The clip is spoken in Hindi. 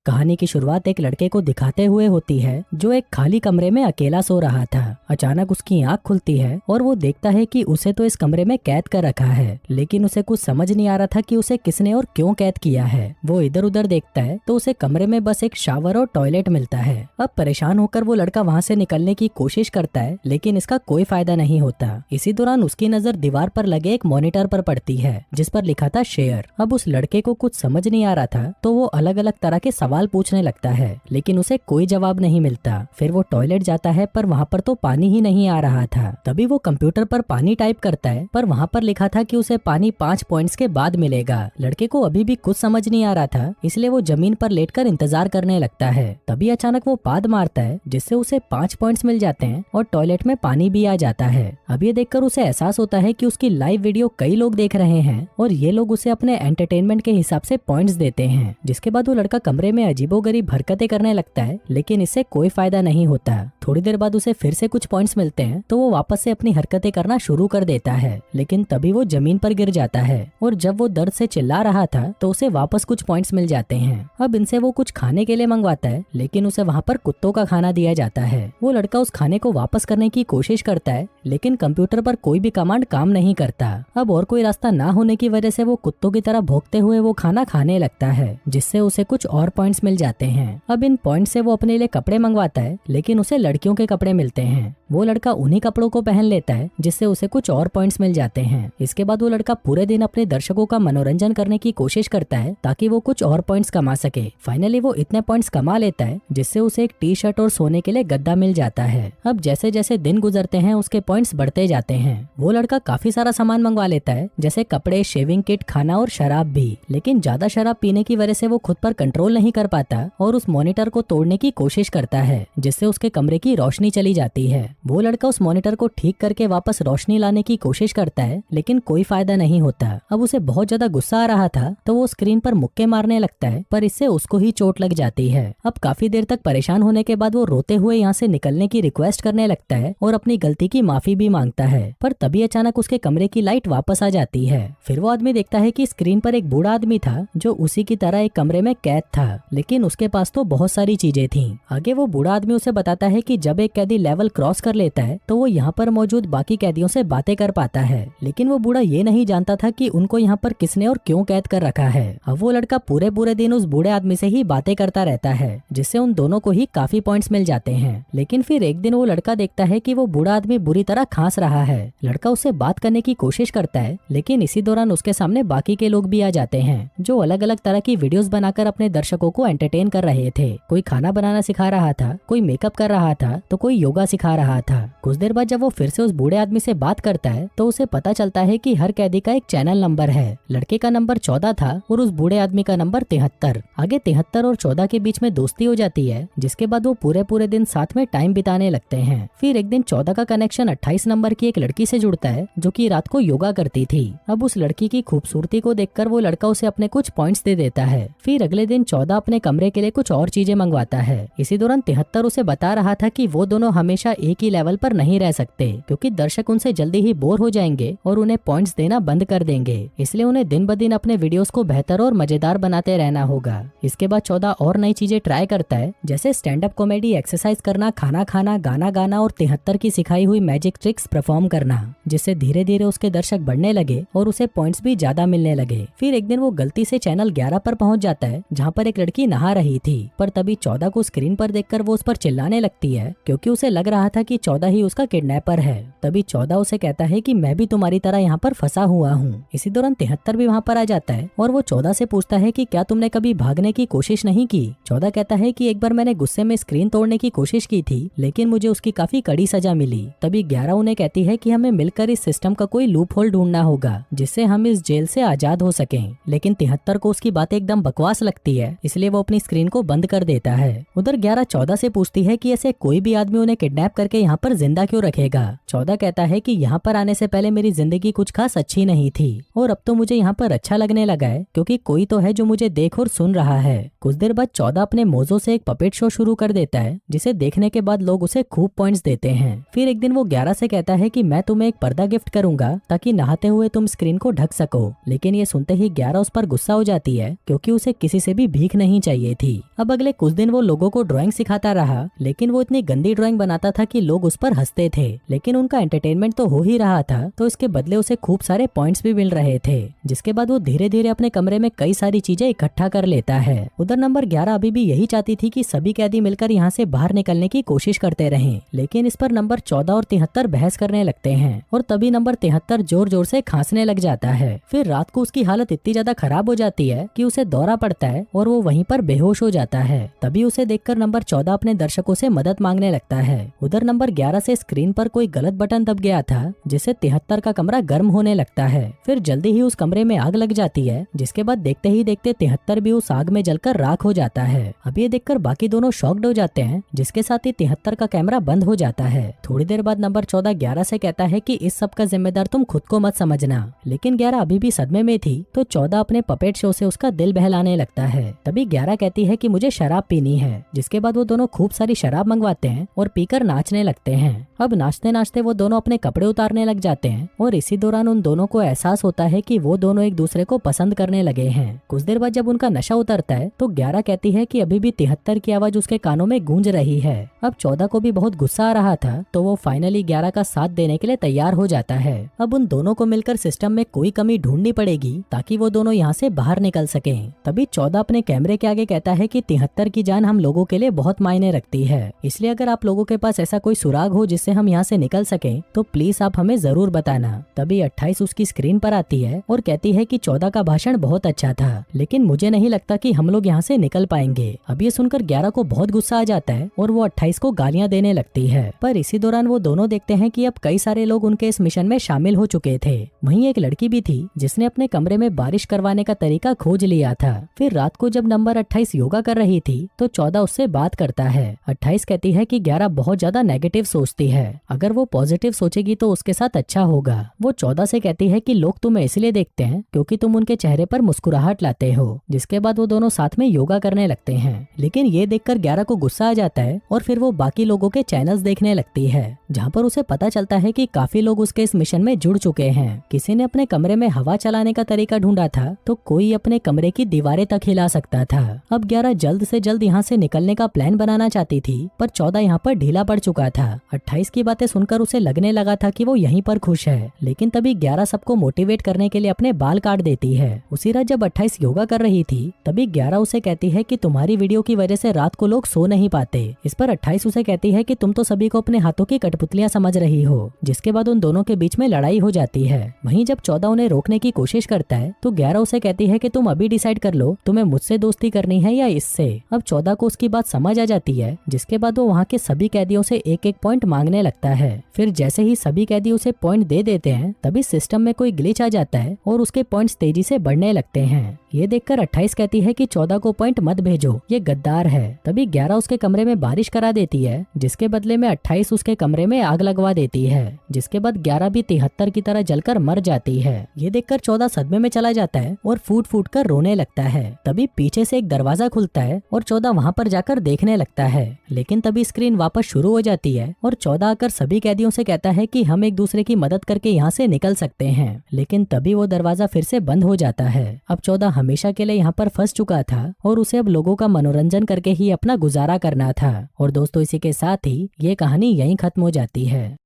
कहानी की शुरुआत एक लड़के को दिखाते हुए होती है जो एक खाली कमरे में अकेला सो रहा था। अचानक उसकी आंख खुलती है और वो देखता है कि उसे तो इस कमरे में कैद कर रखा है, लेकिन उसे कुछ समझ नहीं आ रहा था कि उसे किसने और क्यों कैद किया है। वो इधर उधर देखता है तो उसे कमरे में बस एक शावर और टॉयलेट मिलता है। अब परेशान होकर वो लड़का वहाँ से निकलने की कोशिश करता है, लेकिन इसका कोई फायदा नहीं होता। इसी दौरान उसकी नजर दीवार पर लगे एक मॉनिटर पर पड़ती है जिस पर लिखा था शेयर। अब उस लड़के को कुछ समझ नहीं आ रहा था तो वो अलग अलग तरह के सवाल पूछने लगता है, लेकिन उसे कोई जवाब नहीं मिलता। फिर वो टॉयलेट जाता है पर वहाँ पर तो पानी ही नहीं आ रहा था। तभी वो कंप्यूटर पर पानी टाइप करता है पर वहाँ पर लिखा था कि उसे पानी 5 पॉइंट्स के बाद मिलेगा। लड़के को अभी भी कुछ समझ नहीं आ रहा था, इसलिए वो जमीन पर लेटकर इंतजार करने लगता है। तभी अचानक वो पाद मारता है जिससे उसे 5 पॉइंट्स मिल जाते हैं और टॉयलेट में पानी भी आ जाता है। अब ये देखकर उसे एहसास होता है कि उसकी लाइव वीडियो कई लोग देख रहे हैं और ये लोग उसे अपने एंटरटेनमेंट के हिसाब से पॉइंट्स देते हैं। जिसके बाद वो लड़का कमरे में अजीबोगरीब हरकतें करने लगता है, लेकिन इससे कोई फायदा नहीं होता। थोड़ी देर बाद उसे फिर से कुछ पॉइंट्स मिलते हैं तो वो वापस से अपनी हरकतें करना शुरू कर देता है, लेकिन तभी वो जमीन पर गिर जाता है और जब वो दर्द से चिल्ला रहा था तो उसे वापस कुछ पॉइंट्स मिल जाते हैं। अब इनसे वो कुछ खाने के लिए मंगवाता है, लेकिन उसे वहाँ पर कुत्तों का खाना दिया जाता है। वो लड़का उस खाने को वापस करने की कोशिश करता है, लेकिन कंप्यूटर पर कोई भी कमांड काम नहीं करता। अब और कोई रास्ता ना होने की वजह से वो कुत्तों की तरह भौंकते हुए वो खाना खाने लगता है, जिससे उसे कुछ और पॉइंट्स मिल जाते हैं। अब इन पॉइंट से वो अपने लिए कपड़े मंगवाता है, लेकिन उसे लड़कियों के कपड़े मिलते हैं। वो लड़का उन्हीं कपड़ों को पहन लेता है जिससे उसे कुछ और पॉइंट्स मिल जाते हैं। इसके बाद वो लड़का पूरे दिन अपने दर्शकों का मनोरंजन करने की कोशिश करता है ताकि वो कुछ और पॉइंट्स कमा सके। फाइनली वो इतने पॉइंट्स कमा लेता है जिससे उसे एक टी शर्ट और सोने के लिए गद्दा मिल जाता है। अब जैसे जैसे दिन गुजरते हैं उसके पॉइंट्स बढ़ते जाते हैं। वो लड़का काफी सारा सामान मंगवा लेता है, जैसे कपड़े, शेविंग किट, खाना और शराब भी, लेकिन ज्यादा शराब पीने की वजह से वो खुद पर कंट्रोल नहीं कर पाता और उस मॉनिटर को तोड़ने की कोशिश करता है, जिससे उसके कमरे की रोशनी चली जाती है। वो लड़का उस मॉनिटर को ठीक करके वापस रोशनी लाने की कोशिश करता है, लेकिन कोई फायदा नहीं होता। अब उसे बहुत ज्यादा गुस्सा आ रहा था तो वो स्क्रीन पर मुक्के मारने लगता है, पर इससे उसको ही चोट लग जाती है। अब काफी देर तक परेशान होने के बाद वो रोते हुए यहाँ से निकलने की रिक्वेस्ट करने लगता है और अपनी गलती की माफी भी मांगता है, पर तभी अचानक उसके कमरे की लाइट वापस आ जाती है। फिर वो आदमी देखता है कि स्क्रीन पर एक बूढ़ा आदमी था जो उसी की तरह एक कमरे में कैद था, लेकिन उसके पास तो बहुत सारी चीजें थी। आगे वो बूढ़ा आदमी उसे बताता है कि जब एक कैदी लेवल क्रॉस कर लेता है तो वो यहाँ पर मौजूद बाकी कैदियों से बातें कर पाता है, लेकिन वो बूढ़ा ये नहीं जानता था कि उनको यहाँ पर किसने और क्यों कैद कर रखा है। अब वो लड़का पूरे पूरे दिन उस बूढ़े आदमी से ही बातें करता रहता है, जिससे उन दोनों को ही काफी पॉइंट्स मिल जाते हैं। लेकिन फिर एक दिन वो लड़का देखता है कि वो बूढ़ा आदमी बुरी तरह खांस रहा है। लड़का उससे बात करने की कोशिश करता है, लेकिन इसी दौरान उसके सामने बाकी के लोग भी आ जाते हैं जो अलग अलग तरह की वीडियोस बनाकर अपने दर्शकों को एंटरटेन कर रहे थे। कोई खाना बनाना सिखा रहा था, कोई मेकअप कर रहा था, तो कोई योगा सिखा रहा था। कुछ देर बाद जब वो फिर से उस बूढ़े आदमी से बात करता है तो उसे पता चलता है कि हर कैदी का एक चैनल नंबर है। लड़के का नंबर 14 था और उस बूढ़े आदमी का नंबर 73। आगे 73 और 14 के बीच में दोस्ती हो जाती है, जिसके बाद वो पूरे पूरे दिन साथ में टाइम बिताने लगते हैं। फिर एक दिन 14 का कनेक्शन 28 नंबर की एक लड़की से जुड़ता है जो कि रात को योगा करती थी। अब उस लड़की की खूबसूरती को देखकर वो लड़का उसे अपने कुछ पॉइंट्स दे देता है। फिर अगले दिन 14 अपने कमरे के लिए कुछ और चीजें मंगवाता है। इसी दौरान 73 उसे बता रहा था कि वो दोनों हमेशा एक ही लेवल पर नहीं रह सकते, क्योंकि दर्शक उनसे जल्दी ही बोर हो जाएंगे और उन्हें पॉइंट्स देना बंद कर देंगे। इसलिए उन्हें दिन ब दिन अपने वीडियोस को बेहतर और मजेदार बनाते रहना होगा। इसके बाद 14 और नई चीजें ट्राई करता है, जैसे स्टैंड अप कॉमेडी, एक्सरसाइज करना, खाना खाना, गाना गाना और 73 की सिखाई हुई मैजिक ट्रिक्स परफॉर्म करना, जिससे धीरे धीरे उसके दर्शक बढ़ने लगे और उसे पॉइंट्स भी ज्यादा मिलने लगे। फिर एक दिन वो गलती से चैनल 11 पर पहुंच जाता है जहाँ पर एक लड़की नहा रही थी, पर तभी 14 को स्क्रीन पर देखकर वो उस पर चिल्लाने लगती है, क्योंकि उसे लग रहा था कि 14 ही उसका किडनैपर है। तभी 14 उसे कहता है कि मैं भी तुम्हारी तरह यहाँ पर फंसा हुआ हूँ। इसी दौरान 73 भी वहाँ पर आ जाता है और वो 14 से पूछता है कि क्या तुमने कभी भागने की कोशिश नहीं की। 14 कहता है कि एक बार मैंने गुस्से में स्क्रीन तोड़ने की कोशिश की थी, लेकिन मुझे उसकी काफी कड़ी सजा मिली। तभी 11 उन्हें कहती है कि हमें मिलकर इस सिस्टम का कोई लूप होल ढूंढना होगा जिससे हम इस जेल से आजाद हो सकें। लेकिन 73 को उसकी बातें एकदम बकवास लगती है, इसलिए वो अपनी स्क्रीन को बंद कर देता है। उधर 11 14 से पूछती है कि ऐसे कोई भी आदमी उन्हें किडनैप करके यहाँ पर जिंदा क्यों रखेगा। 14 कहता है कि यहाँ पर आने से पहले मेरी जिंदगी कुछ खास अच्छी नहीं थी और अब तो मुझे यहाँ पर अच्छा लगने लगा है क्योंकि कोई तो है जो मुझे देख और सुन रहा है। कुछ देर बाद 14 अपने मोजों से एक पपेट शो शुरू कर देता है जिसे देखने के बाद लोग उसे खूब पॉइंट्स देते हैं। फिर एक दिन वो 11 से कहता है कि मैं तुम्हें एक पर्दा गिफ्ट करूंगा ताकि नहाते हुए तुम स्क्रीन को ढक सको। लेकिन ये सुनते ही 11 उस पर गुस्सा हो जाती है क्योंकि उसे किसी से भी भीख नहीं चाहिए थी। अब अगले कुछ दिन वो लोगों को ड्राइंग सिखाता रहा, लेकिन वो इतनी गंदी ड्राइंग बनाता था कि लोग उस पर हंसते थे। लेकिन उनका एंटरटेनमेंट तो हो ही रहा था, तो इसके बदले उसे खूब सारे पॉइंट्स भी मिल रहे थे। जिसके बाद वो धीरे धीरे अपने कमरे में कई सारी चीजें इकट्ठा कर लेता है। उधर नंबर 11 अभी भी यही चाहती थी कि सभी कैदी मिलकर यहाँ से बाहर निकलने की कोशिश करते रहें, लेकिन इस पर नंबर 14 और 73 बहस करने लगते हैं और तभी नंबर 73 जोर जोर से खांसने लग जाता है। फिर रात को उसकी हालत इतनी ज्यादा खराब हो जाती है कि उसे दौरा पड़ता है और वो वहीं पर बेहोश हो जाता है। तभी उसे देखकर नंबर 14 अपने दर्शकों से मदद मांगने लगता है। उधर नंबर 11 से स्क्रीन पर कोई गलत बटन दब गया था जिससे 73 का कमरा गर्म होने लगता है। फिर जल्दी ही उस कमरे में आग लग जाती है, जिसके बाद देखते ही देखते 73 भी उस आग में जलकर राख हो जाता है। अब ये देखकर बाकी दोनों शॉक्ड हो जाते हैं, जिसके साथ ही 73 का कैमरा बंद हो जाता है। थोड़ी देर बाद नंबर 14 11 से कहता है कि इस सब का जिम्मेदार तुम खुद को मत समझना। लेकिन 11 अभी भी सदमे में थी, तो 14 अपने पपेट शो से उसका दिल बहलाने लगता है। तभी 11 कहती है कि मुझे शराब पीनी है। जिसके बाद वो दोनों खूब सारी शराब मंगवाते हैं और पीकर नाचने लगते हैं। अब नाचते नाचते वो दोनों अपने कपड़े उतारने लग जाते हैं और इसी दौरान उन दोनों को एहसास होता है कि वो दोनों एक दूसरे को पसंद करने लगे हैं। कुछ देर बाद जब उनका नशा उतरता है तो 11 कहती है कि अभी भी 73 की आवाज उसके कानों में गूंज रही है। अब 14 को भी बहुत गुस्सा आ रहा था, तो वो फाइनली 11 का साथ देने के लिए तैयार हो जाता है। अब उन दोनों को मिलकर सिस्टम में कोई कमी ढूंढनी पड़ेगी ताकि वो दोनों यहाँ से बाहर निकल सके। तभी 14 अपने कैमरे के आगे कहता है कि 73 की जान हम लोगों के लिए बहुत मायने रखती है, इसलिए अगर आप लोगों के पास ऐसा कोई सुराग हो जिससे हम यहाँ से निकल सके तो प्लीज आप हमें जरूर बताना। तभी 28 उसकी स्क्रीन पर आती है और कहती है कि 14 का भाषण बहुत अच्छा था, लेकिन मुझे नहीं लगता कि हम लोग यहाँ से निकल पाएंगे। अब ये सुनकर 11 को बहुत गुस्सा आ जाता है और वो 28 को गालियां देने लगती है। पर इसी दौरान वो दोनों देखते हैं कि अब कई सारे लोग उनके इस मिशन में शामिल हो चुके थे। वहीं एक लड़की भी थी जिसने अपने कमरे में बारिश करवाने का तरीका खोज लिया था। फिर रात को जब नंबर 28 योगा कर रही थी तो 14 उससे बात करता है। 28 कहती है कि 11 बहुत ज्यादा नेगेटिव सोचती है, अगर वो पॉजिटिव सोचेगी तो उसके साथ अच्छा होगा। वो 14 से कहती है कि लोग तुम्हें इसलिए देखते हैं क्योंकि तुम उनके चेहरे पर मुस्कुराहट लाते हो। जिसके बाद वो दोनों साथ में योगा करने लगते हैं। लेकिन ये देखकर 11 को गुस्सा आ जाता है और फिर वो बाकी लोगों के चैनल्स देखने लगती है, जहाँ पर उसे पता चलता है कि काफी लोग उसके इस मिशन में जुड़ चुके हैं। किसी ने अपने कमरे में हवा चलाने का तरीका ढूंढा था तो कोई अपने कमरे की दीवारें तक हिला सकता था। अब 11 जल्द से जल्द यहाँ से निकलने का प्लान बनाना चाहती थी, पर 14 यहाँ पर ढीला पड़ चुका था। 28 की बातें सुनकर उसे लगने लगा था कि वो यहीं पर खुश है, लेकिन तभी 11 सबको मोटिवेट करने के लिए अपने बाल काट देती है। उसी रात जब 28 योगा कर रही थी तभी 11 उसे कहती है कि तुम्हारी वीडियो की वजह से रात को लोग सो नहीं पाते। इस पर 28 उसे कहती है कि तुम तो सभी को अपने हाथों की कठपुतलियां समझ रही हो। जिसके बाद उन दोनों के बीच में लड़ाई हो जाती है। वहीं जब 14 उन्हें रोकने की कोशिश करता है तो 11 उसे कहती है कि तुम अभी डिसाइड कर लो तुम्हें मुझसे दोस्ती करनी है या इससे। अब 14 को उसकी बात समझ आ जाती है, जिसके बाद वो वहाँ के सभी कैदियों से एक एक पॉइंट मांगने लगता है। फिर जैसे ही सभी कैदी उसे पॉइंट दे देते हैं तभी सिस्टम में कोई ग्लिच आ जाता है और उसके पॉइंट्स तेजी से बढ़ने लगते हैं। ये देखकर 28 कहती है कि 14 को पॉइंट मत भेजो, ये गद्दार है। तभी 11 उसके कमरे में बारिश करा देती है, जिसके बदले में 28 उसके कमरे में आग लगवा देती है। जिसके बाद 11 भी 73 की तरह जलकर मर जाती है। ये देखकर 14 सदमे में चला जाता है और फूट फूट कर रोने लगता है। तभी पीछे से एक दरवाजा खुलता है और 14 वहाँ पर जाकर देखने लगता है, लेकिन तभी स्क्रीन वापस शुरू हो जाती है और 14 आकर सभी कैदियों से कहता है कि हम एक दूसरे की मदद करके यहाँ से निकल सकते हैं। लेकिन तभी वो दरवाजा फिर से बंद हो जाता है। अब 14 हमेशा के लिए यहाँ पर फंस चुका था और उसे अब लोगों का मनोरंजन करके ही अपना गुजारा करना था। और दोस्तों, इसी के साथ ही ये कहानी यहीं खत्म हो जाती है।